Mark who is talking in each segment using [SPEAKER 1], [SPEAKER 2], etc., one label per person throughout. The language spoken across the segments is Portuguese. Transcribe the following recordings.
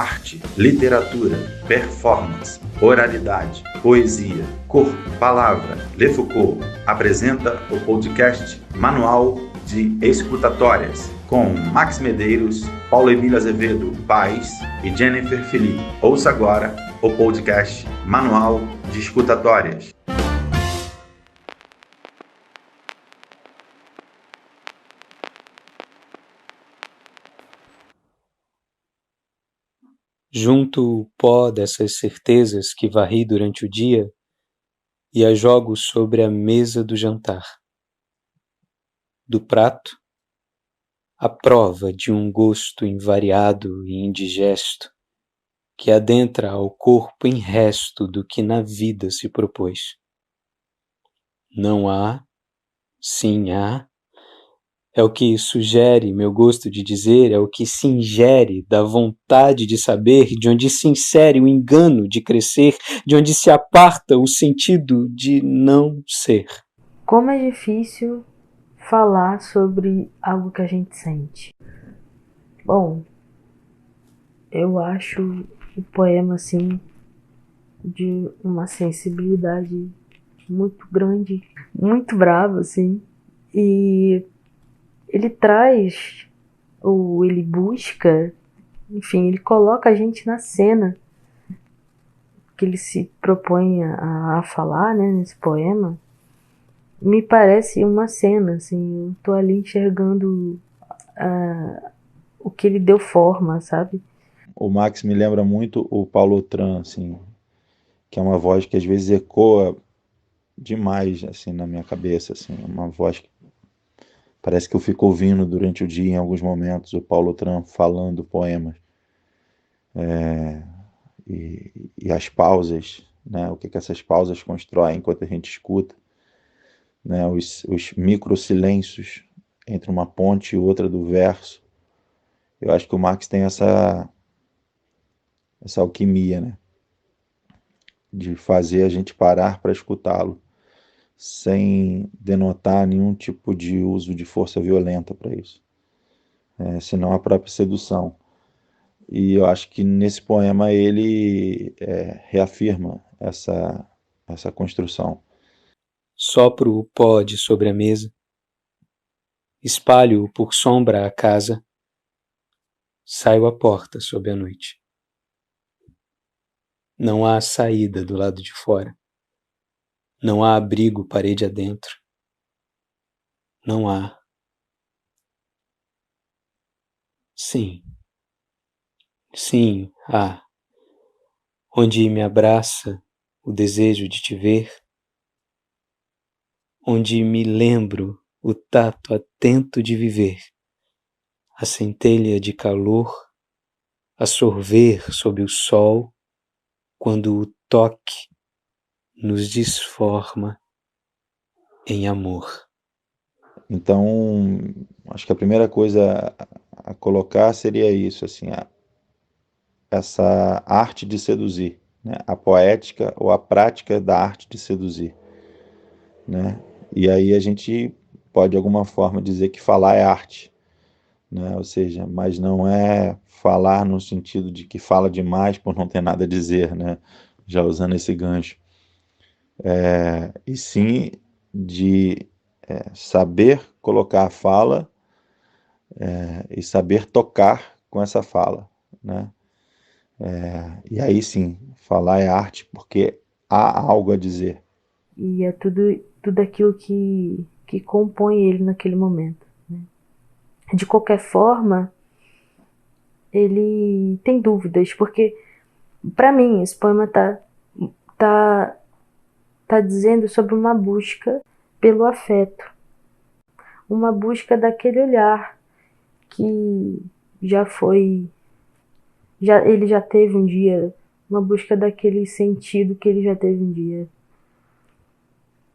[SPEAKER 1] arte, literatura, performance, oralidade, poesia, corpo, palavra, Le Foucault apresenta o podcast Manual de Escutatórias com Max Medeiros, Paulo Emílio Azevedo Paes e Jennifer Felipe. Ouça agora o podcast Manual de Escutatórias.
[SPEAKER 2] Junto o pó dessas certezas que varri durante o dia e as jogo sobre a mesa do jantar. Do prato, a prova de um gosto invariado e indigesto que adentra ao corpo em resto do que na vida se propôs. Não há, sim há, é o que sugere meu gosto de dizer, é o que se ingere da vontade de saber, de onde se insere o engano de crescer, de onde se aparta o sentido de não ser.
[SPEAKER 3] Como é difícil falar sobre algo que a gente sente. Bom, eu acho o poema assim de uma sensibilidade muito grande, muito brava assim, e ele traz, ou ele busca, enfim, ele coloca a gente na cena que ele se propõe a falar, né, nesse poema. Me parece uma cena, assim, eu tô ali enxergando o que ele deu forma, sabe?
[SPEAKER 4] O Max me lembra muito o Paulo Otran, assim, que é uma voz que às vezes ecoa demais, assim, na minha cabeça, assim, uma voz que parece que eu fico ouvindo durante o dia, em alguns momentos, o Paulo Otran falando poemas. E as pausas, né, o que essas pausas constroem enquanto a gente escuta, né, os micro silêncios entre uma ponte e outra do verso. Eu acho que o Max tem essa alquimia, né, de fazer a gente parar para escutá-lo, sem denotar nenhum tipo de uso de força violenta para isso, senão a própria sedução. E eu acho que nesse poema ele reafirma essa construção.
[SPEAKER 2] Sopro o pó de sobre a mesa, espalho-o por sombra à casa, saio à porta sob a noite. Não há saída do lado de fora. Não há abrigo parede adentro. Não há. Sim. Sim, há. Onde me abraça o desejo de te ver. Onde me lembro o tato atento de viver. A centelha de calor a sorver sob o sol quando o toque nos desforma em amor.
[SPEAKER 4] Então, acho que a primeira coisa a colocar seria isso, assim, essa arte de seduzir, né? A poética ou a prática da arte de seduzir, né? E aí a gente pode de alguma forma dizer que falar é arte, né? Ou seja, mas não é falar no sentido de que fala demais por não ter nada a dizer, né? Já usando esse gancho. E sim de saber colocar a fala e saber tocar com essa fala, né? E aí sim, falar é arte porque há algo a dizer.
[SPEAKER 3] E é tudo aquilo que compõe ele naquele momento, né? De qualquer forma, ele tem dúvidas, porque para mim esse poema tá tá dizendo sobre uma busca pelo afeto, uma busca daquele olhar que já foi, ele já teve um dia, uma busca daquele sentido que ele já teve um dia.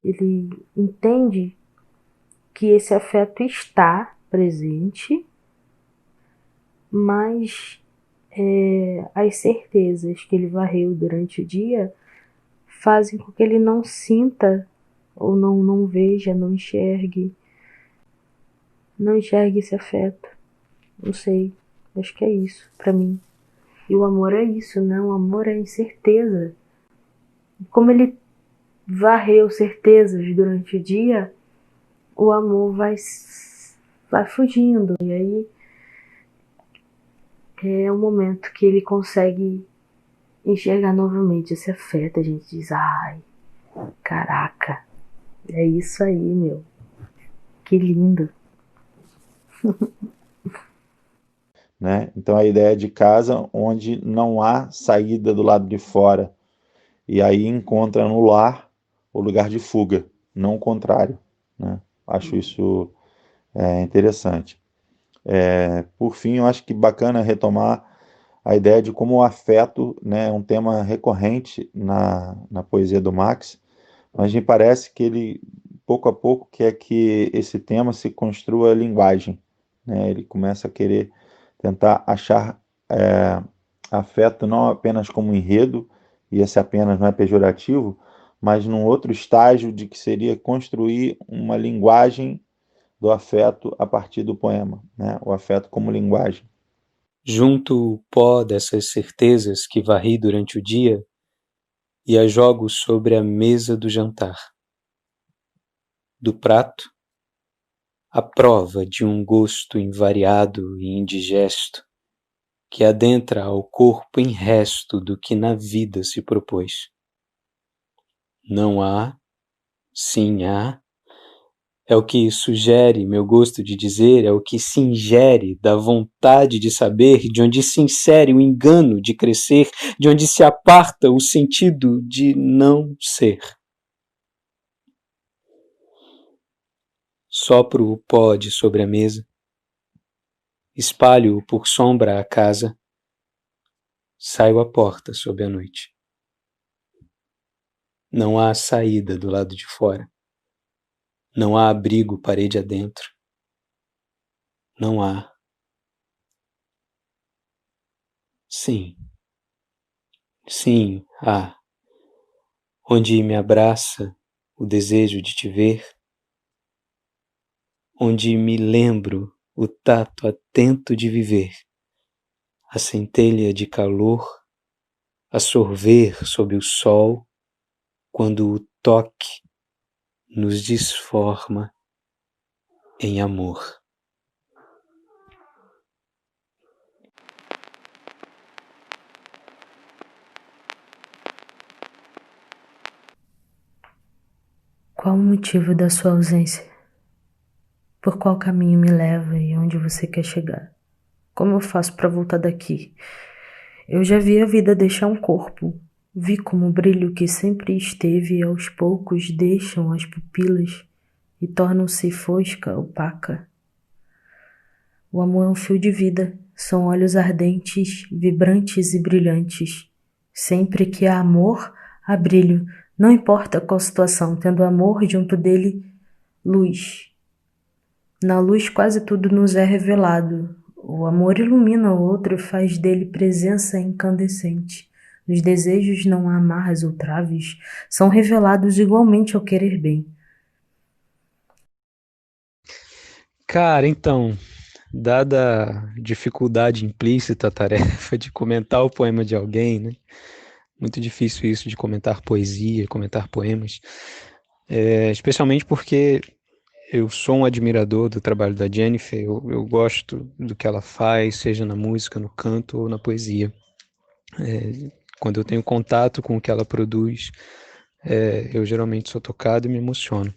[SPEAKER 3] Ele entende que esse afeto está presente, mas as certezas que ele varreu durante o dia fazem com que ele não sinta ou não veja, não enxergue esse afeto. Não sei, acho que é isso pra mim. E o amor é isso, né? O amor é incerteza. Como ele varreu certezas durante o dia, o amor vai fugindo. E aí é o momento que ele consegue enxergar novamente esse afeto. A gente diz, ai, caraca, é isso aí, meu. Que lindo.
[SPEAKER 4] Né? Então a ideia de casa onde não há saída do lado de fora, e aí encontra no lar o lugar de fuga, não o contrário, né? Acho isso interessante. Por fim, eu acho que bacana retomar a ideia de como o afeto, né, é um tema recorrente na poesia do Max, mas me parece que ele, pouco a pouco, quer que esse tema se construa linguagem, né? Ele começa a querer tentar achar afeto não apenas como enredo, e esse apenas não é pejorativo, mas num outro estágio de que seria construir uma linguagem do afeto a partir do poema, né? O afeto como linguagem.
[SPEAKER 2] Junto o pó dessas certezas que varri durante o dia e as jogo sobre a mesa do jantar. Do prato, a prova de um gosto invariado e indigesto que adentra ao corpo em resto do que na vida se propôs. Não há, sim há, é o que sugere meu gosto de dizer, é o que se ingere da vontade de saber, de onde se insere o engano de crescer, de onde se aparta o sentido de não ser. Sopro o pó de sobre a mesa, espalho-o por sombra à casa, saio à porta sob a noite. Não há saída do lado de fora. Não há abrigo parede adentro. Não há. Sim, sim, há. Onde me abraça o desejo de te ver, onde me lembro o tato atento de viver, a centelha de calor a sorver sob o sol, quando o toque nos desforma em amor.
[SPEAKER 3] Qual o motivo da sua ausência? Por qual caminho me leva e onde você quer chegar? Como eu faço para voltar daqui? Eu já vi a vida deixar um corpo. Vi como o brilho que sempre esteve aos poucos deixam as pupilas e tornam-se fosca, opaca. O amor é um fio de vida, são olhos ardentes, vibrantes e brilhantes. Sempre que há amor, há brilho, não importa qual situação, tendo amor junto dele, luz. Na luz quase tudo nos é revelado. O amor ilumina o outro e faz dele presença incandescente. Nos desejos não há amarras ou traves, são revelados igualmente ao querer bem.
[SPEAKER 2] Cara, então, dada a dificuldade implícita, a tarefa de comentar o poema de alguém, né? Muito difícil isso de comentar poesia, comentar poemas, especialmente porque eu sou um admirador do trabalho da Jennifer, eu gosto do que ela faz, seja na música, no canto ou na poesia. Quando eu tenho contato com o que ela produz, eu geralmente sou tocado e me emociono.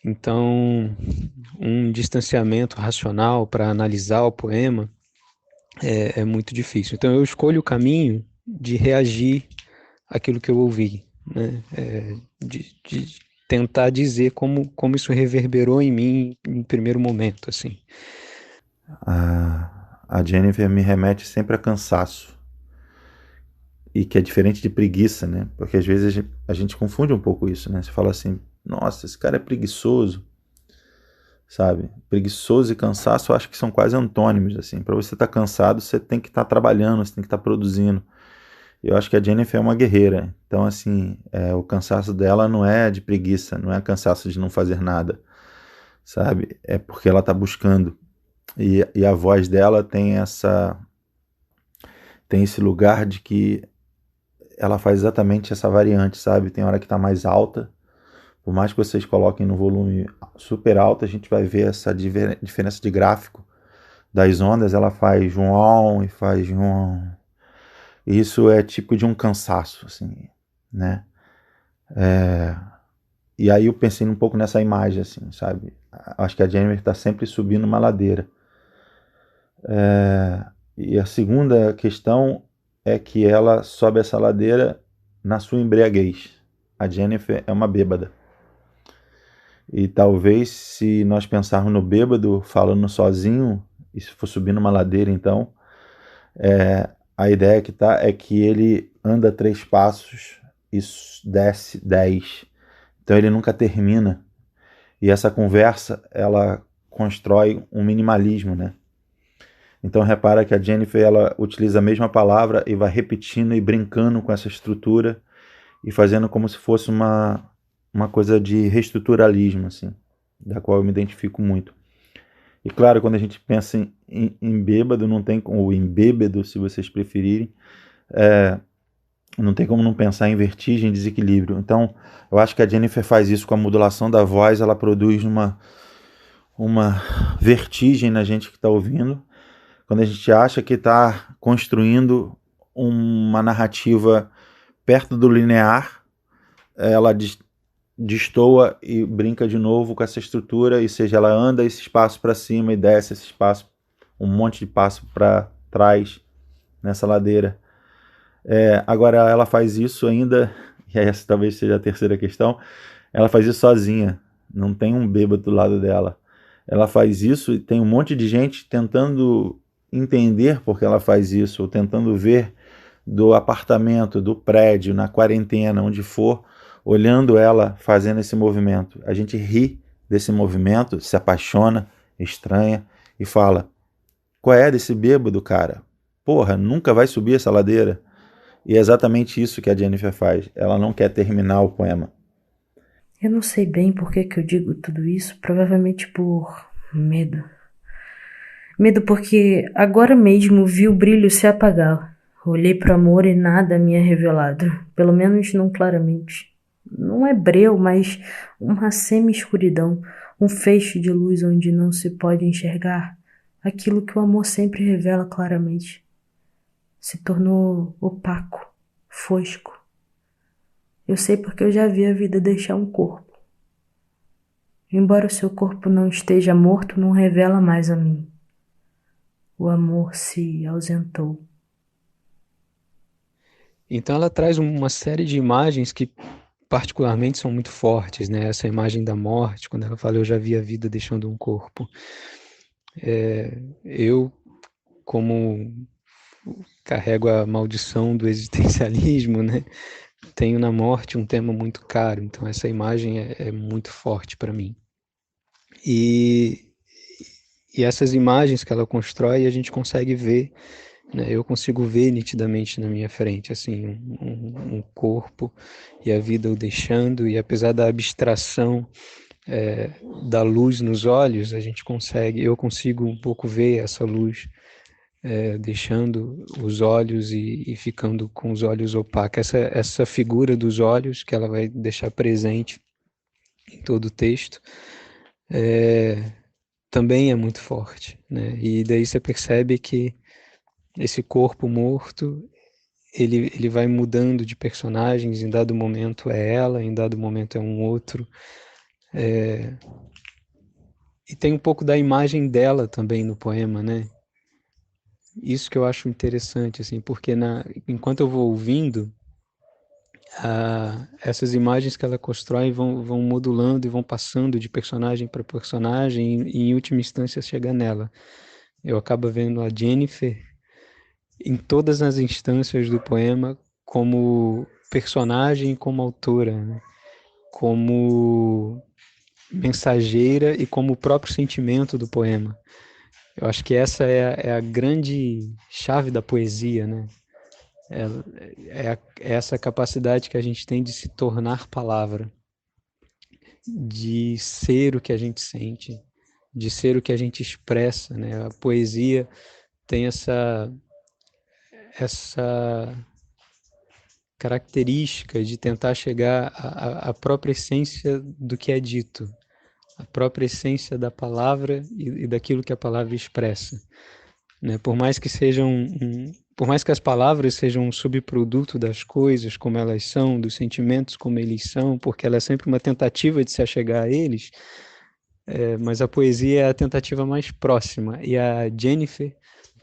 [SPEAKER 2] Então, um distanciamento racional para analisar o poema é muito difícil. Então, eu escolho o caminho de reagir àquilo que eu ouvi, né? De tentar dizer como isso reverberou em mim em primeiro momento, assim.
[SPEAKER 4] A Jennifer me remete sempre a cansaço, e que é diferente de preguiça, né? Porque às vezes a gente confunde um pouco isso, né? Você fala assim, nossa, esse cara é preguiçoso, sabe? Preguiçoso e cansaço eu acho que são quase antônimos, assim. Para você estar cansado, você tem que estar trabalhando, você tem que estar produzindo. Eu acho que a Jennifer é uma guerreira. Então, assim, o cansaço dela não é de preguiça, não é cansaço de não fazer nada, sabe? É porque ela está buscando. E a voz dela tem tem esse lugar de que ela faz exatamente essa variante, sabe? Tem hora que tá mais alta, por mais que vocês coloquem no volume super alto, a gente vai ver essa diferença de gráfico das ondas. Ela faz um on e faz um. Isso é tipo de um cansaço, assim, né? E aí eu pensei um pouco nessa imagem, assim, sabe? Acho que a Jennifer está sempre subindo uma ladeira. E a segunda questão é que ela sobe essa ladeira na sua embriaguez. A Jennifer é uma bêbada. E talvez, se nós pensarmos no bêbado falando sozinho, e se for subindo uma ladeira, então, a ideia que tá é que ele anda 3 passos e desce 10. Então ele nunca termina. E essa conversa, ela constrói um minimalismo, né? Então repara que a Jennifer, ela utiliza a mesma palavra e vai repetindo e brincando com essa estrutura e fazendo como se fosse uma coisa de reestruturalismo, assim, da qual eu me identifico muito. E claro, quando a gente pensa em bêbado, não tem, ou em bêbado, se vocês preferirem, não tem como não pensar em vertigem e desequilíbrio. Então, eu acho que a Jennifer faz isso com a modulação da voz, ela produz uma vertigem na gente que está ouvindo, quando a gente acha que está construindo uma narrativa perto do linear, ela destoa e brinca de novo com essa estrutura, e seja, ela anda esse espaço para cima e desce esse espaço, um monte de passo para trás nessa ladeira. Agora ela faz isso ainda, e essa talvez seja a terceira questão, ela faz isso sozinha, não tem um bêbado do lado dela. Ela faz isso e tem um monte de gente tentando entender por que ela faz isso, ou tentando ver do apartamento, do prédio, na quarentena, onde for, olhando ela fazendo esse movimento. A gente ri desse movimento, se apaixona, estranha e fala: qual é desse bêbado, cara? Porra, nunca vai subir essa ladeira. E é exatamente isso que a Jennifer faz. Ela não quer terminar o poema.
[SPEAKER 3] Eu não sei bem por que eu digo tudo isso, provavelmente por medo. Medo porque agora mesmo vi o brilho se apagar. Olhei pro amor e nada me é revelado, pelo menos não claramente. Não é breu, mas uma semi-escuridão, um feixe de luz onde não se pode enxergar aquilo que o amor sempre revela claramente. Se tornou opaco, fosco. Eu sei porque eu já vi a vida deixar um corpo. Embora o seu corpo não esteja morto, não revela mais a mim. O amor se ausentou.
[SPEAKER 2] Então ela traz uma série de imagens que particularmente são muito fortes, né? Essa imagem da morte, quando ela fala eu já vi a vida deixando um corpo. Eu, como carrego a maldição do existencialismo, né? Tenho na morte um tema muito caro, então essa imagem é muito forte para mim. E essas imagens que ela constrói, a gente consegue ver, né? Eu consigo ver nitidamente na minha frente, assim, um corpo e a vida o deixando, e apesar da abstração da luz nos olhos, eu consigo um pouco ver essa luz deixando os olhos e ficando com os olhos opacos. Essa figura dos olhos que ela vai deixar presente em todo o texto também é muito forte, né? E daí você percebe que esse corpo morto, ele vai mudando de personagens, em dado momento é ela, em dado momento é um outro. E tem um pouco da imagem dela também no poema, né? Isso que eu acho interessante, assim, porque enquanto eu vou ouvindo, essas imagens que ela constrói vão modulando e vão passando de personagem para personagem e em última instância chega nela. Eu acabo vendo a Jennifer em todas as instâncias do poema como personagem e como autora, né? Como mensageira e como o próprio sentimento do poema. Eu acho que essa é a grande chave da poesia, né? É essa capacidade que a gente tem de se tornar palavra, de ser o que a gente sente, de ser o que a gente expressa, né? A poesia tem essa característica de tentar chegar à própria essência do que é dito, a própria essência da palavra e daquilo que a palavra expressa, né? Por mais que por mais que as palavras sejam um subproduto das coisas como elas são, dos sentimentos como eles são, porque ela é sempre uma tentativa de se achegar a eles, mas a poesia é a tentativa mais próxima. E a Jennifer,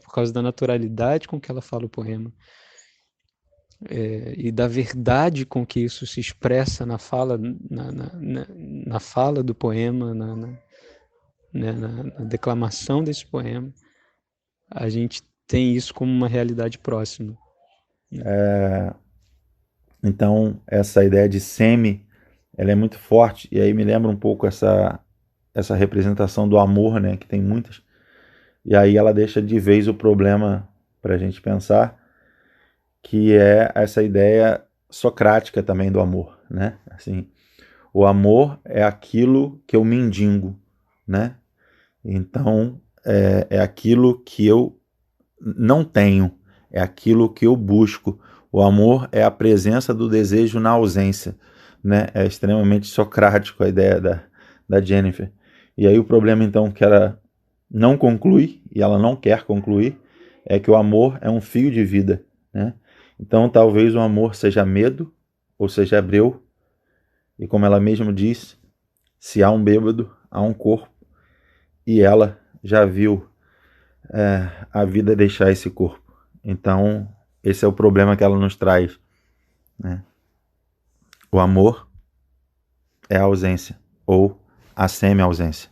[SPEAKER 2] por causa da naturalidade com que ela fala o poema, e da verdade com que isso se expressa na fala, na fala do poema, na declamação desse poema, a gente tem isso como uma realidade próxima.
[SPEAKER 4] Então, essa ideia de semi, ela é muito forte, e aí me lembra um pouco essa representação do amor, né, que tem muitas, e aí ela deixa de vez o problema para a gente pensar, que é essa ideia socrática também do amor, né? Assim, o amor é aquilo que eu mendigo, né? Então, é aquilo que eu não tenho, é aquilo que eu busco. O amor é a presença do desejo na ausência, né? É extremamente socrático a ideia da Jennifer. E aí o problema, então, que ela não conclui, e ela não quer concluir, é que o amor é um fio de vida, né? Então, talvez o amor seja medo, ou seja, hebreu, e como ela mesma diz, se há um bêbado, há um corpo, e ela já viu a vida deixar esse corpo. Então, esse é o problema que ela nos traz, né? O amor é a ausência, ou a semi-ausência.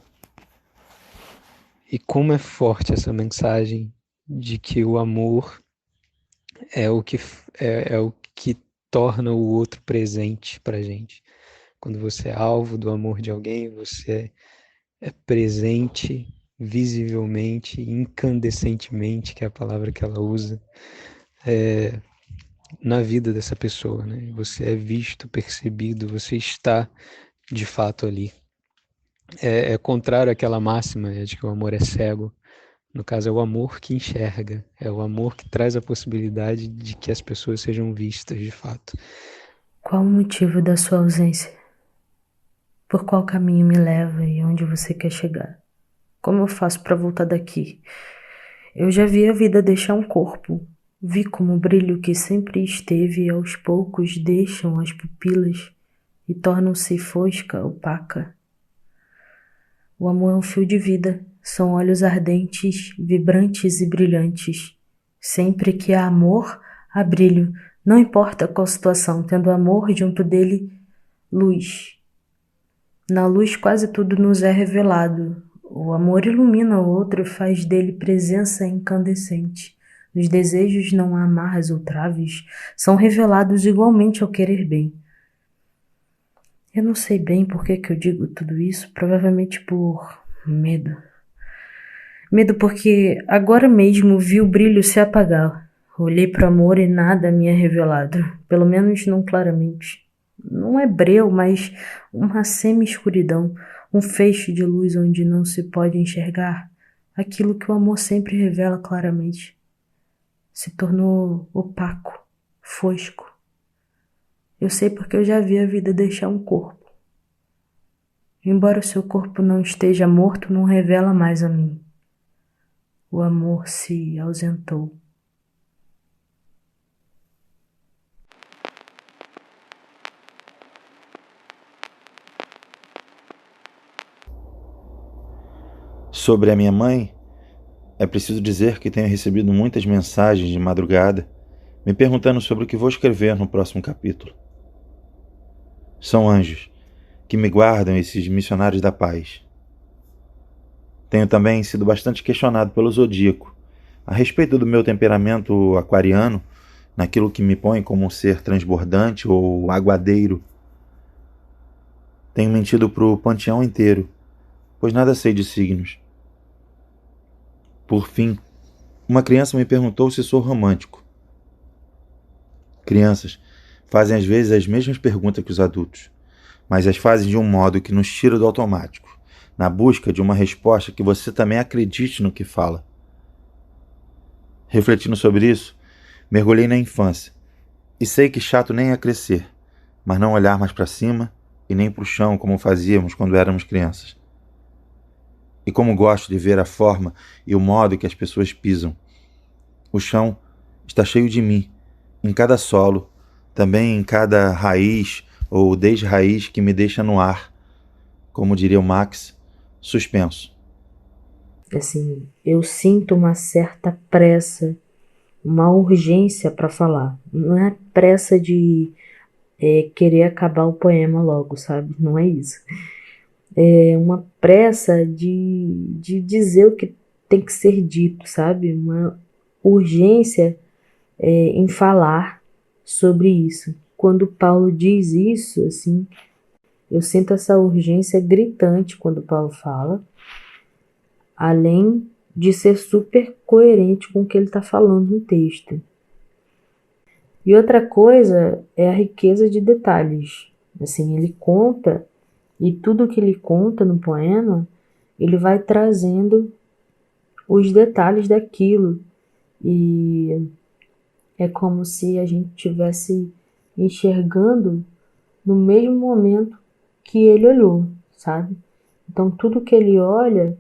[SPEAKER 2] E como é forte essa mensagem de que o amor é o que torna o outro presente pra gente. Quando você é alvo do amor de alguém, você é presente visivelmente, incandescentemente, que é a palavra que ela usa, na vida dessa pessoa, né? Você é visto, percebido, você está de fato ali. É contrário àquela máxima, né, de que o amor é cego. No caso, é o amor que enxerga, é o amor que traz a possibilidade de que as pessoas sejam vistas de fato.
[SPEAKER 3] Qual o motivo da sua ausência? Por qual caminho me leva e onde você quer chegar? Como eu faço para voltar daqui? Eu já vi a vida deixar um corpo. Vi como o brilho que sempre esteve aos poucos deixam as pupilas e tornam-se fosca, opaca. O amor é um fio de vida. São olhos ardentes, vibrantes e brilhantes. Sempre que há amor, há brilho. Não importa qual situação, tendo amor junto dele, luz. Na luz quase tudo nos é revelado. O amor ilumina o outro e faz dele presença incandescente. Nos desejos não há amarras ou traves, são revelados igualmente ao querer bem. Eu não sei bem por que eu digo tudo isso, provavelmente por medo. Medo porque agora mesmo vi o brilho se apagar. Olhei para o amor e nada me é revelado, pelo menos não claramente. Não é breu, mas uma semi-escuridão, um feixe de luz onde não se pode enxergar aquilo que o amor sempre revela claramente. Se tornou opaco, fosco. Eu sei porque eu já vi a vida deixar um corpo. Embora o seu corpo não esteja morto, não revela mais a mim. O amor se ausentou.
[SPEAKER 4] Sobre a minha mãe, é preciso dizer que tenho recebido muitas mensagens de madrugada me perguntando sobre o que vou escrever no próximo capítulo. São anjos que me guardam, esses missionários da paz. Tenho também sido bastante questionado pelo Zodíaco a respeito do meu temperamento aquariano, naquilo que me põe como um ser transbordante ou aguadeiro. Tenho mentido pro panteão inteiro, pois nada sei de signos. Por fim, uma criança me perguntou se sou romântico. Crianças fazem às vezes as mesmas perguntas que os adultos, mas as fazem de um modo que nos tira do automático, na busca de uma resposta que você também acredite no que fala. Refletindo sobre isso, Mergulhei na infância. E sei que chato nem é crescer, mas não olhar mais para cima e nem para o chão como fazíamos quando éramos crianças. E como gosto de ver a forma e o modo que as pessoas pisam. O chão está cheio de mim, em cada solo, também em cada raiz ou desraiz que me deixa no ar, como diria o Max, suspenso.
[SPEAKER 3] Assim, eu sinto uma certa pressa, uma urgência para falar. Não é pressa de querer acabar o poema logo, sabe? Não é isso. É uma pressa de dizer o que tem que ser dito, sabe? Uma urgência em falar sobre isso. Quando Paulo diz isso, assim, eu sinto essa urgência gritante quando Paulo fala, além de ser super coerente com o que ele está falando no texto. E outra coisa é a riqueza de detalhes. Assim, ele conta, e tudo que ele conta no poema, ele vai trazendo os detalhes daquilo. E é como se a gente estivesse enxergando no mesmo momento que ele olhou, sabe? Então tudo que ele olha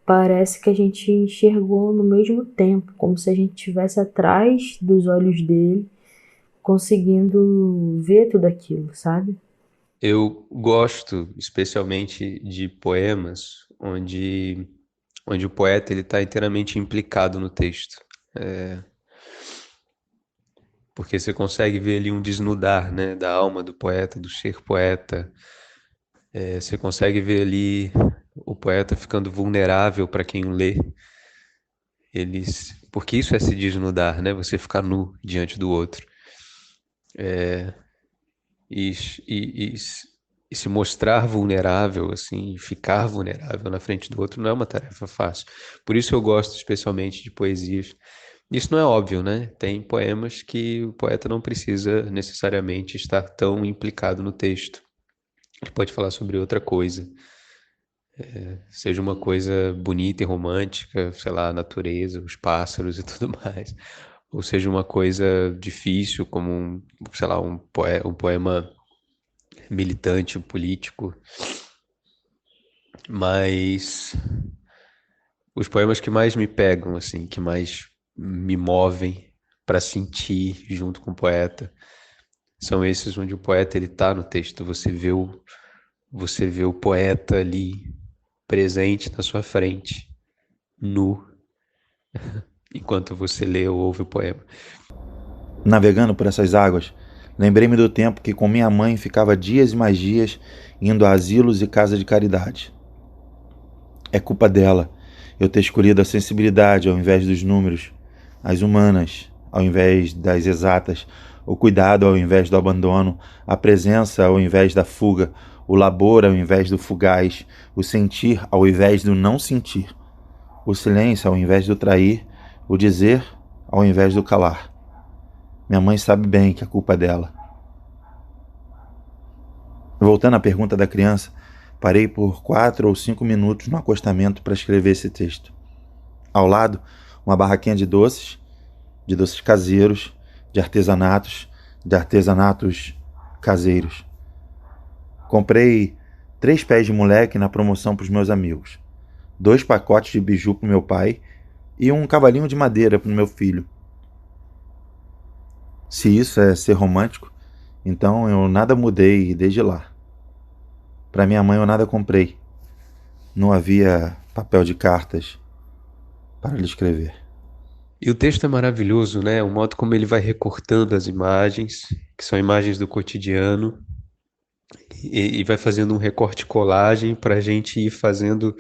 [SPEAKER 3] parece que a gente enxergou no mesmo tempo, como se a gente estivesse atrás dos olhos dele, conseguindo ver tudo aquilo, sabe?
[SPEAKER 2] Eu gosto especialmente de poemas onde o poeta ele está inteiramente implicado no texto. Porque você consegue ver ali um desnudar, né, da alma do poeta, do ser poeta. Você consegue ver ali o poeta ficando vulnerável para quem o lê. Porque isso é se desnudar, né? Você ficar nu diante do outro. E, e, e, e se mostrar vulnerável, assim, ficar vulnerável na frente do outro não é uma tarefa fácil. Por isso eu gosto especialmente de poesias. Isso não é óbvio, né? Tem poemas que o poeta não precisa necessariamente estar tão implicado no texto. Ele pode falar sobre outra coisa, seja uma coisa bonita e romântica, sei lá, a natureza, os pássaros e tudo mais, ou seja uma coisa difícil, como sei lá, um poema militante, político. Mas os poemas que mais me pegam, assim, que mais me movem para sentir junto com o poeta, são esses onde o poeta ele tá no texto, você vê o poeta ali presente na sua frente, nu, enquanto você lê ou ouve o poema.
[SPEAKER 4] Navegando por essas águas, lembrei-me do tempo que com minha mãe ficava dias e mais dias indo a asilos e casas de caridade. É culpa dela eu ter escolhido a sensibilidade ao invés dos números, as humanas ao invés das exatas, o cuidado ao invés do abandono, a presença ao invés da fuga, o labor ao invés do fugaz, o sentir ao invés do não sentir, o silêncio ao invés do trair, o dizer ao invés do calar. Minha mãe sabe bem que a culpa é dela. Voltando à pergunta da criança, parei por 4 ou 5 minutos no acostamento para escrever esse texto. Ao lado, uma barraquinha de doces caseiros, de artesanatos caseiros. Comprei 3 pés de moleque na promoção para os meus amigos, 2 pacotes de biju para o meu pai e um cavalinho de madeira para o meu filho. Se isso é ser romântico, então eu nada mudei desde lá. Para minha mãe eu nada comprei. Não havia papel de cartas para lhe escrever.
[SPEAKER 2] E o texto é maravilhoso, né? O modo como ele vai recortando as imagens, que são imagens do cotidiano, e vai fazendo um recorte colagem para a gente ir fazendo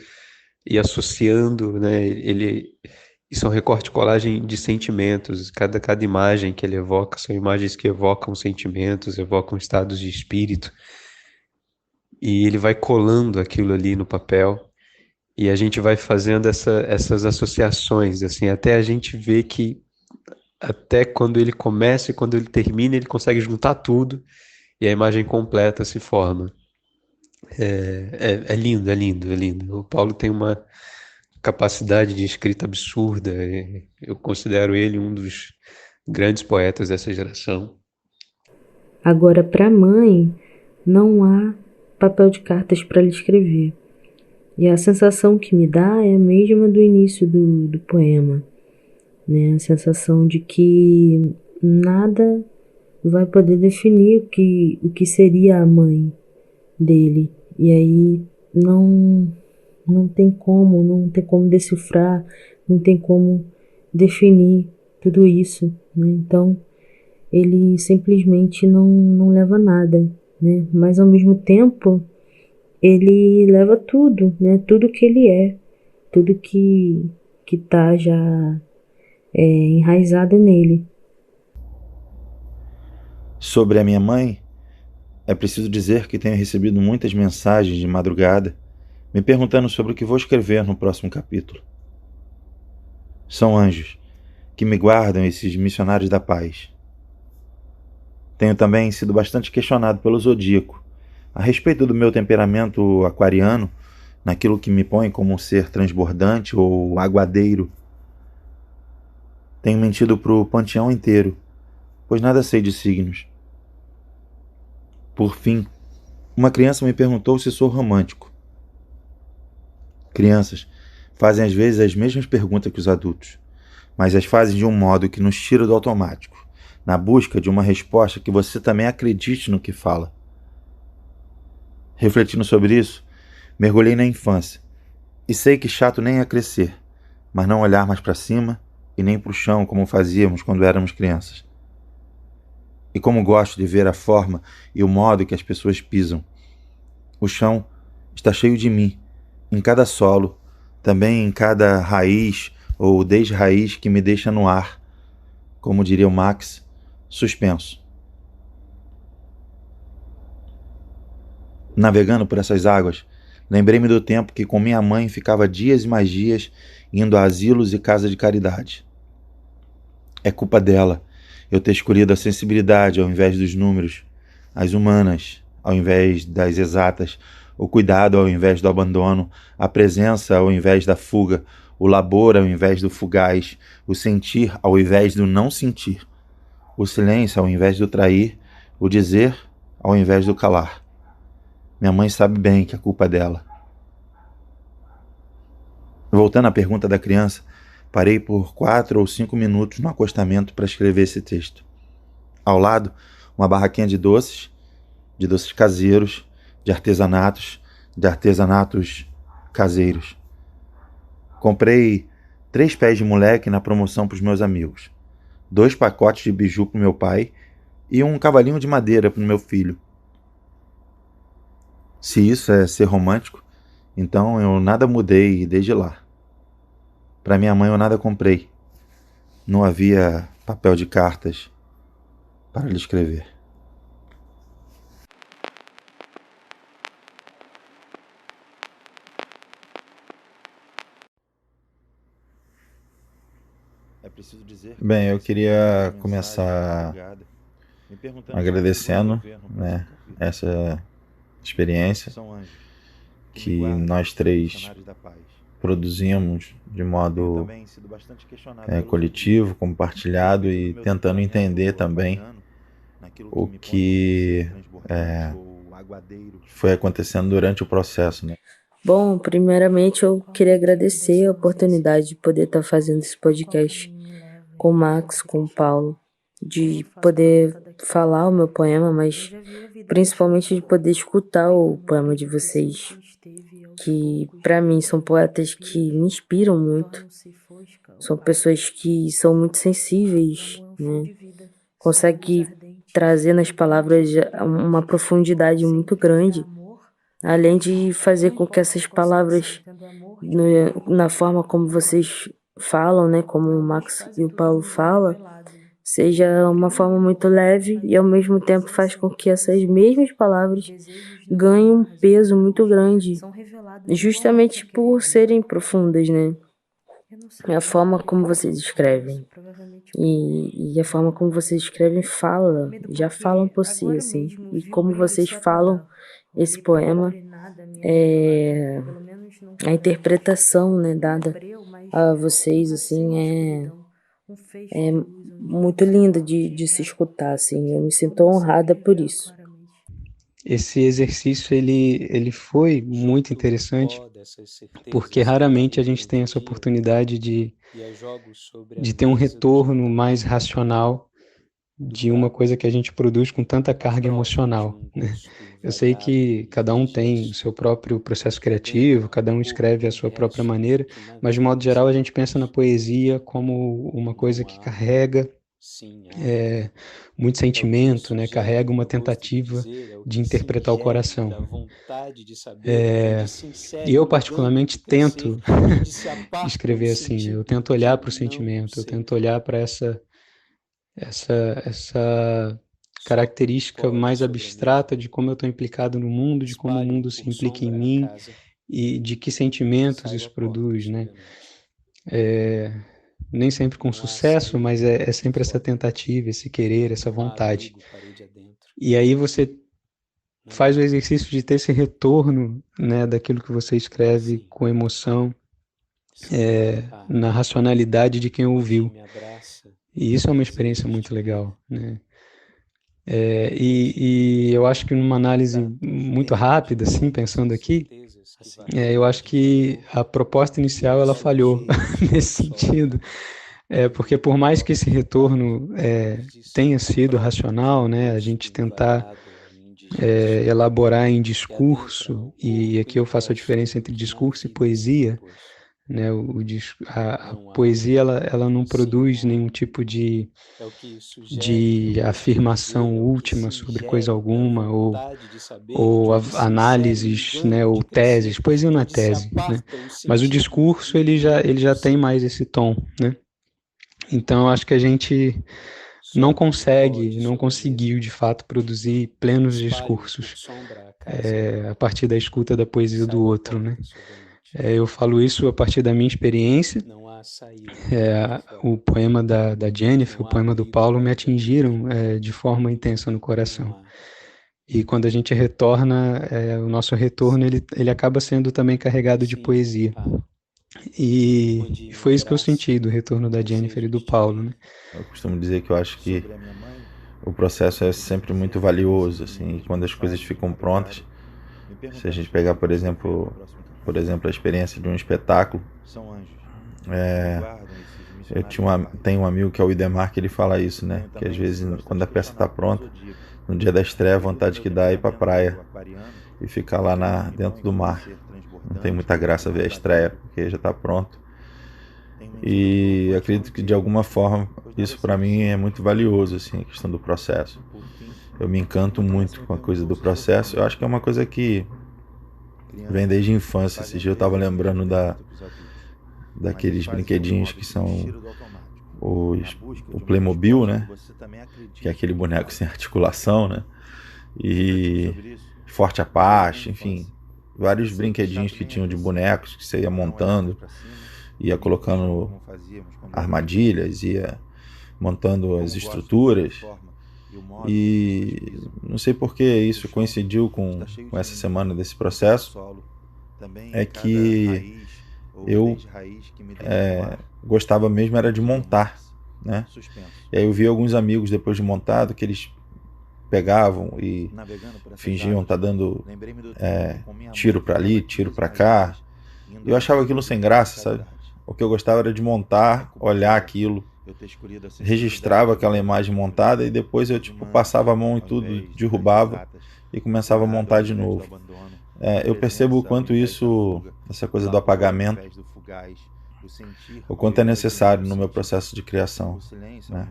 [SPEAKER 2] e associando, né? Isso é um recorte colagem de sentimentos. Cada imagem que ele evoca são imagens que evocam sentimentos, evocam estados de espírito. E ele vai colando aquilo ali no papel. E a gente vai fazendo essas associações, assim, até a gente ver que até quando ele começa e quando ele termina, ele consegue juntar tudo e a imagem completa se forma. É lindo, é lindo, é lindo. O Paulo tem uma capacidade de escrita absurda. Eu considero ele um dos grandes poetas dessa geração.
[SPEAKER 3] Agora, para a mãe, não há papel de cartas para ela escrever. E a sensação que me dá é a mesma do início do poema, né? A sensação de que nada vai poder definir o que seria a mãe dele. E aí não tem como decifrar, não tem como definir tudo isso, né? Então, ele simplesmente não leva nada, né? Mas ao mesmo tempo, ele leva tudo, né? Tudo que ele é, tudo que tá já enraizado nele.
[SPEAKER 4] Sobre a minha mãe, é preciso dizer que tenho recebido muitas mensagens de madrugada me perguntando sobre o que vou escrever no próximo capítulo. São anjos que me guardam, esses missionários da paz. Tenho também sido bastante questionado pelo Zodíaco a respeito do meu temperamento aquariano, naquilo que me põe como um ser transbordante ou aguadeiro. Tenho mentido pro panteão inteiro, pois nada sei de signos. Por fim, uma criança me perguntou se sou romântico. Crianças fazem às vezes as mesmas perguntas que os adultos, mas as fazem de um modo que nos tira do automático, na busca de uma resposta que você também acredite no que fala. Refletindo sobre isso, mergulhei na infância e sei que chato nem é crescer, mas não olhar mais para cima e nem para o chão como fazíamos quando éramos crianças. E como gosto de ver a forma e o modo que as pessoas pisam. O chão está cheio de mim, em cada solo, também em cada raiz ou desraiz que me deixa no ar, como diria o Max, suspenso. Navegando por essas águas, lembrei-me do tempo que com minha mãe ficava dias e mais dias indo a asilos e casas de caridade. É culpa dela eu ter escolhido a sensibilidade ao invés dos números, as humanas ao invés das exatas, o cuidado ao invés do abandono, a presença ao invés da fuga, o labor ao invés do fugaz, o sentir ao invés do não sentir, o silêncio ao invés do trair, o dizer ao invés do calar. Minha mãe sabe bem que a culpa é dela. Voltando à pergunta da criança, parei por 4 ou 5 minutos no acostamento para escrever esse texto. Ao lado, uma barraquinha de doces caseiros, de artesanatos caseiros. Comprei 3 pés de moleque na promoção para os meus amigos, 2 pacotes de biju para o meu pai e um cavalinho de madeira para o meu filho. Se isso é ser romântico, então eu nada mudei desde lá. Para minha mãe eu nada comprei. Não havia papel de cartas para lhe escrever. Bem, eu queria começar agradecendo, né, essa experiência que nós 3 produzimos de modo coletivo, compartilhado e tentando entender também o que foi acontecendo durante o processo, né?
[SPEAKER 3] Bom, primeiramente eu queria agradecer a oportunidade de poder estar fazendo esse podcast com o Max, com o Paulo, de poder falar o meu poema, mas principalmente de poder escutar o poema de vocês, que para mim são poetas que me inspiram muito, são pessoas que são muito sensíveis, né? Conseguem trazer nas palavras uma profundidade muito grande, além de fazer com que essas palavras, na forma como vocês falam, né, como o Max e o Paulo falam, seja uma forma muito leve e ao mesmo tempo faz com que essas mesmas palavras ganhem um peso muito grande, justamente por serem profundas, né? A forma como vocês escrevem e a forma como vocês escrevem já falam por si, assim, e como vocês falam esse poema, a interpretação, né, dada a vocês, assim, É muito lindo de se escutar, assim. Eu me sinto honrada por isso.
[SPEAKER 2] Esse exercício ele foi muito interessante porque raramente a gente tem essa oportunidade de ter um retorno mais racional de uma coisa que a gente produz com tanta carga emocional, né? Eu sei que cada um tem o seu próprio processo criativo, cada um escreve a sua própria maneira, mas de modo geral a gente pensa na poesia como uma coisa que carrega muito sentimento, né? Carrega uma tentativa de interpretar o coração. E eu particularmente tento escrever assim, né? Eu tento olhar para o sentimento, eu tento olhar para essa característica mais abstrata de como eu estou implicado no mundo, de como o mundo se implica em mim e de que sentimentos isso produz, né? Nem sempre com sucesso, mas é sempre essa tentativa, esse querer, essa vontade. E aí você faz o exercício de ter esse retorno, né, daquilo que você escreve com emoção, na racionalidade de quem ouviu. E isso é uma experiência muito legal, né? E eu acho que numa análise muito rápida, assim, pensando aqui, eu acho que a proposta inicial ela falhou nesse sentido, porque por mais que esse retorno tenha sido racional, né, a gente tentar elaborar em discurso, e aqui eu faço a diferença entre discurso e poesia, né, a poesia ela não produz nenhum tipo de afirmação última sobre coisa alguma, ou análises, né, ou teses. Poesia não é tese, né? Mas o discurso ele já tem mais esse tom, né? Então eu acho que a gente não conseguiu de fato produzir plenos discursos a partir da escuta da poesia do outro, né? Eu falo isso a partir da minha experiência. O poema da Jennifer, o poema do Paulo me atingiram de forma intensa no coração. E quando a gente retorna, o nosso retorno ele acaba sendo também carregado de poesia. E foi isso que eu senti do retorno da Jennifer e do Paulo, né?
[SPEAKER 4] Eu costumo dizer que eu acho que o processo é sempre muito valioso, assim, e quando as coisas ficam prontas, se a gente pegar, por exemplo, a experiência de um espetáculo, tenho um amigo que é o Idemar, que ele fala isso, né? Que às vezes, quando a peça está pronta, no dia da estreia, a vontade que dá é ir pra praia e ficar lá dentro do mar. Não tem muita graça ver a estreia, porque já está pronto. E acredito que, de alguma forma, isso para mim é muito valioso, assim, a questão do processo. Eu me encanto muito com a coisa do processo. Eu acho que é uma coisa que vem desde a infância. Esse dia eu estava lembrando daqueles brinquedinhos que são o Playmobil, né? Que é aquele boneco sem articulação, né? E Forte Apache, enfim, vários brinquedinhos que tinham de bonecos que você ia montando, ia colocando armadilhas, ia montando as estruturas. E não sei por que isso coincidiu com essa semana desse processo, é que eu gostava mesmo era de montar, né? E aí eu vi alguns amigos depois de montado que eles pegavam e fingiam estar dando tiro para ali, tiro para cá. E eu achava aquilo sem graça, sabe? O que eu gostava era de montar, olhar aquilo, registrava aquela imagem montada e depois eu passava a mão em tudo, derrubava e começava a montar de novo. Eu percebo o quanto essa coisa do apagamento, o quanto é necessário no meu processo de criação, né?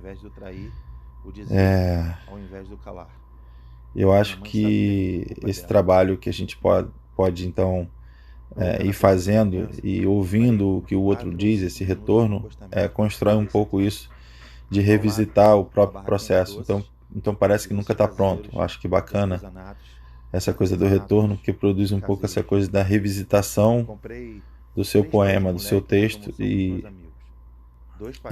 [SPEAKER 4] Eu acho que esse trabalho que a gente pode então ir fazendo e ouvindo o que o outro diz, esse retorno, constrói um pouco isso de revisitar o próprio processo. Então parece que nunca está pronto. Eu acho que bacana essa coisa do retorno, porque produz um pouco essa coisa da revisitação do seu poema, do seu texto, e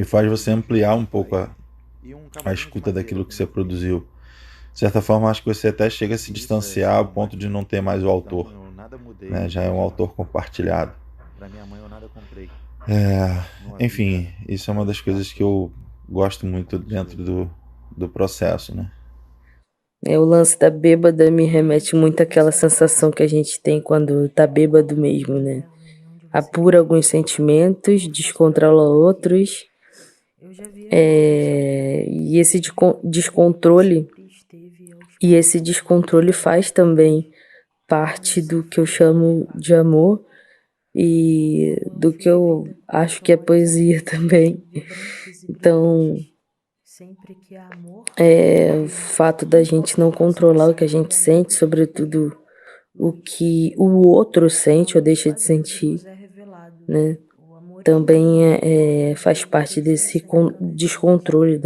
[SPEAKER 4] faz você ampliar um pouco a escuta daquilo que você produziu. De certa forma, acho que você até chega a se distanciar ao ponto de não ter mais o autor, né? Já é um autor compartilhado. Enfim, isso é uma das coisas que eu gosto muito dentro do processo, né?
[SPEAKER 3] O lance da bêbada me remete muito àquela sensação que a gente tem quando tá bêbado mesmo, né? Apura alguns sentimentos, descontrola outros, e esse descontrole faz também parte do que eu chamo de amor e do que eu acho que é poesia também. Então, o fato da gente não controlar o que a gente sente, sobretudo o que o outro sente ou deixa de sentir, né? Também faz parte desse descontrole,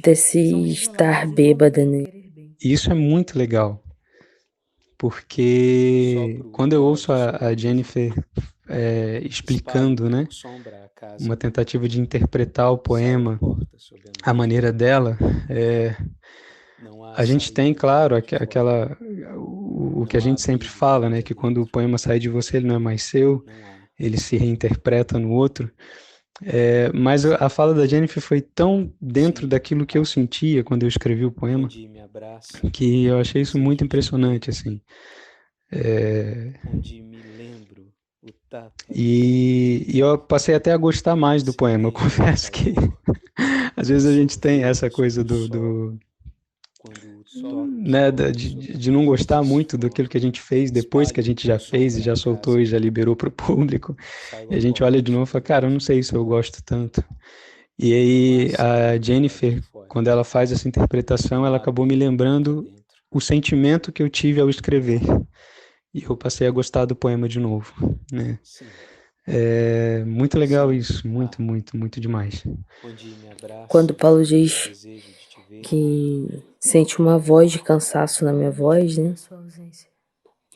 [SPEAKER 3] desse estar bêbada, né?
[SPEAKER 2] E isso é muito legal, porque quando eu ouço a Jennifer explicando, né, uma tentativa de interpretar o poema à maneira dela, a gente tem, claro, o que a gente sempre fala, né, que quando o poema sai de você, ele não é mais seu, ele se reinterpreta no outro. Mas a fala da Jennifer foi tão dentro daquilo que eu sentia quando eu escrevi o poema, que eu achei isso muito impressionante, assim. E eu passei até a gostar mais do poema. Eu confesso que às vezes a gente tem essa coisa né, de não gostar muito daquilo que a gente fez depois que a gente já fez e já soltou e já liberou para o público. E a gente olha de novo e fala, cara, eu não sei se eu gosto tanto. E aí a Jennifer, quando ela faz essa interpretação, ela acabou me lembrando o sentimento que eu tive ao escrever. E eu passei a gostar do poema de novo, né? É muito legal isso, muito, muito, muito demais.
[SPEAKER 3] Quando Paulo diz que sente uma voz de cansaço na minha voz, né?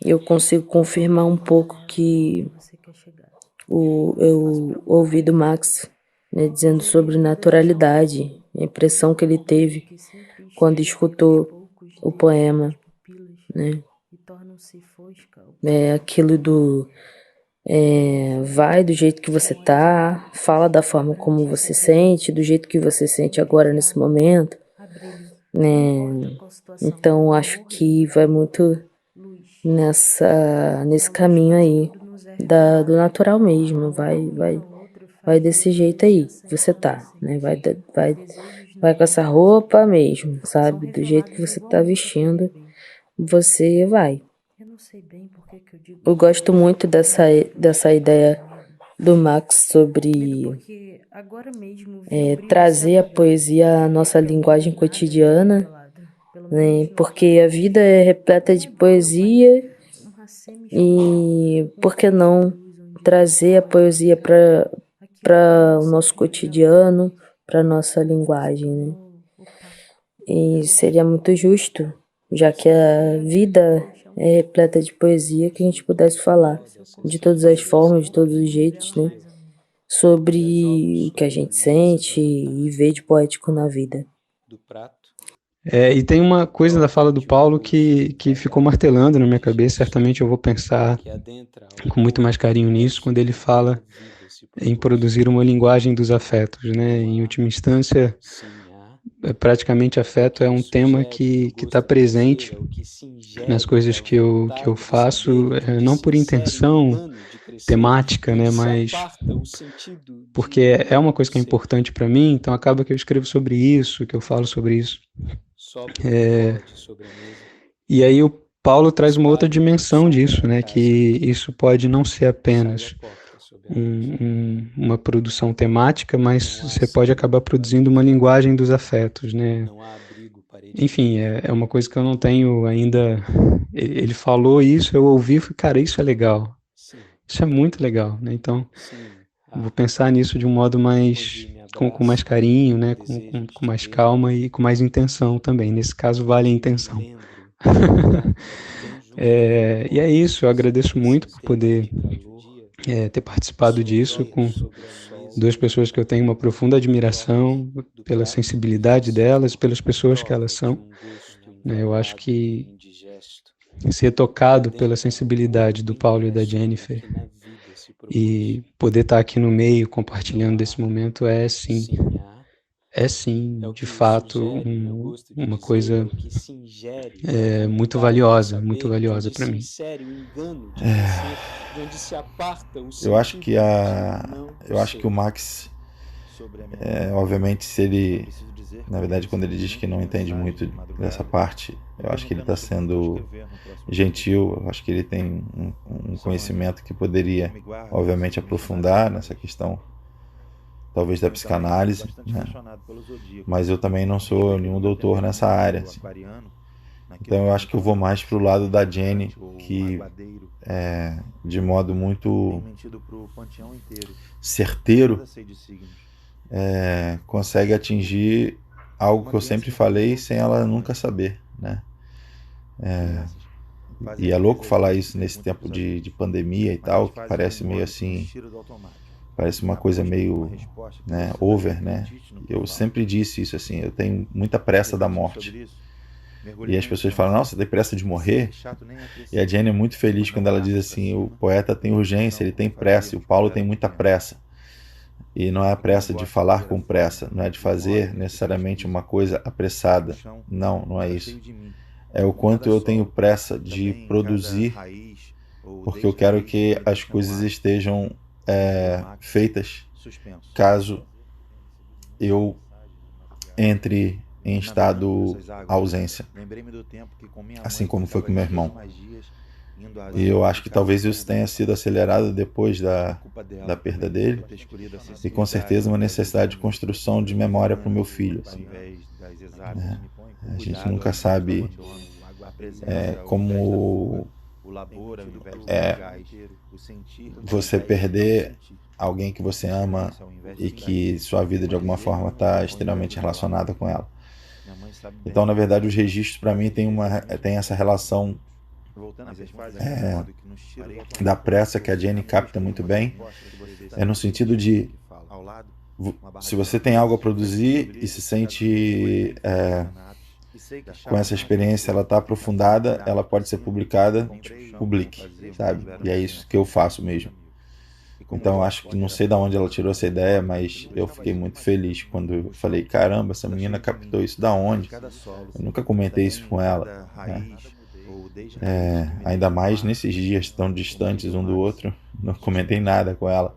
[SPEAKER 3] Eu consigo confirmar um pouco que eu ouvi do Max, né, dizendo sobre naturalidade, a impressão que ele teve quando escutou o poema, né? Aquilo do vai do jeito que você tá, fala da forma como você sente, do jeito que você sente agora nesse momento, né? Então acho que vai muito nesse caminho aí do natural mesmo, vai desse jeito aí que você tá, né? Vai com essa roupa mesmo, sabe? Do jeito que você tá vestindo, você vai. Eu gosto muito dessa ideia do Max sobre trazer a poesia à nossa linguagem cotidiana, né? Porque a vida é repleta de poesia e por que não trazer a poesia para o nosso cotidiano, para nossa linguagem, né? E seria muito justo, já que a vida é repleta de poesia, que a gente pudesse falar de todas as formas, de todos os jeitos, né? Sobre o que a gente sente e vê de poético na vida.
[SPEAKER 2] E tem uma coisa da fala do Paulo que ficou martelando na minha cabeça, certamente eu vou pensar com muito mais carinho nisso, quando ele fala em produzir uma linguagem dos afetos, né? Em última instância, praticamente afeto é um tema que está presente nas coisas que eu faço, não por intenção temática, né, mas porque é uma coisa que é importante para mim, então acaba que eu escrevo sobre isso, que eu falo sobre isso. E aí o Paulo traz uma outra dimensão disso, né, que isso pode não ser apenas uma produção temática, mas você pode acabar produzindo uma linguagem dos afetos, né? Enfim, é uma coisa que eu não tenho ainda. Ele falou isso, eu ouvi e falei, cara, isso é legal. Isso é muito legal, né? Então, vou pensar nisso de um modo mais com mais carinho, né? Com mais calma e com mais intenção também. Nesse caso, vale a intenção. E é isso, eu agradeço muito por poder ter participado disso com duas pessoas que eu tenho uma profunda admiração pela sensibilidade delas, pelas pessoas que elas são. Né? Eu acho que ser tocado pela sensibilidade do Paulo e da Jennifer E poder estar aqui no meio, compartilhando desse momento é sim, de fato, uma coisa muito valiosa para mim.
[SPEAKER 4] Eu acho que o Max, obviamente, se ele, na verdade, quando ele diz que não entende muito dessa parte, eu acho que ele está sendo gentil. Eu acho que ele tem um conhecimento que poderia, obviamente, aprofundar nessa questão, talvez da psicanálise, né? Mas eu também não sou nenhum doutor nessa área, assim. Então eu acho que eu vou mais pro lado da Jenny, que de modo muito certeiro consegue atingir algo que eu sempre falei sem ela nunca saber, né? E é louco falar isso nesse tempo de pandemia e tal, que parece meio assim, parece uma coisa meio, né, over, né? Eu sempre disse isso, assim, eu tenho muita pressa da morte. E as pessoas falam, não, você tem pressa de morrer? E a Jenny é muito feliz quando ela diz assim, o poeta tem urgência, ele tem pressa, e o Paulo tem muita pressa. E não é a pressa de falar com pressa, não é de fazer necessariamente uma coisa apressada. Não, não é isso. É o quanto eu tenho pressa de produzir, porque eu quero que as coisas estejam feitas caso eu entre em estado ausência, assim como foi com meu irmão. E eu acho que talvez isso tenha sido acelerado depois da perda dele, e com certeza uma necessidade de construção de memória para o meu filho, assim, né? A gente nunca sabe como você perder alguém que você ama e que sua vida de alguma forma está extremamente relacionada com ela. Então, na verdade, os registros para mim tem essa relação da pressa que a Jenny capta muito bem, no sentido de se você tem algo a produzir e se sente com essa experiência, ela está aprofundada, ela pode ser publicada, publique, sabe? E é isso que eu faço mesmo. Então eu acho que não sei de onde ela tirou essa ideia, mas eu fiquei muito feliz quando eu falei, caramba, essa menina captou isso da onde? Eu nunca comentei isso com ela, né? Ainda mais nesses dias tão distantes um do outro, não comentei nada com ela.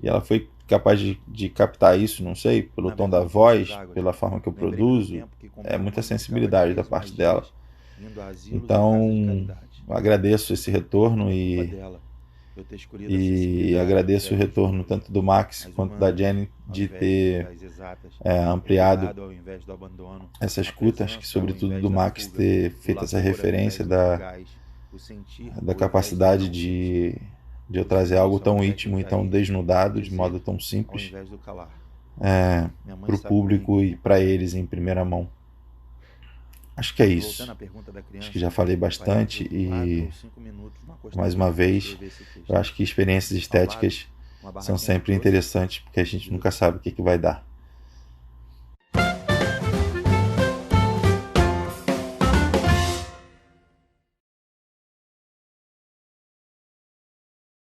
[SPEAKER 4] E ela foi capaz de captar isso, não sei, pelo tom da voz, pela forma que eu produzo, muita sensibilidade da parte dela. Então, eu agradeço esse retorno e agradeço o retorno tanto do Max quanto da Jenny de ter ampliado essa escuta, acho que sobretudo do Max ter feito essa referência da capacidade de eu trazer algo tão íntimo e tão desnudado, de modo tão simples, para o público e para eles em primeira mão. Acho que é isso. Acho que já falei bastante e, mais uma vez, eu acho que experiências estéticas são sempre interessantes porque a gente nunca sabe o que vai dar.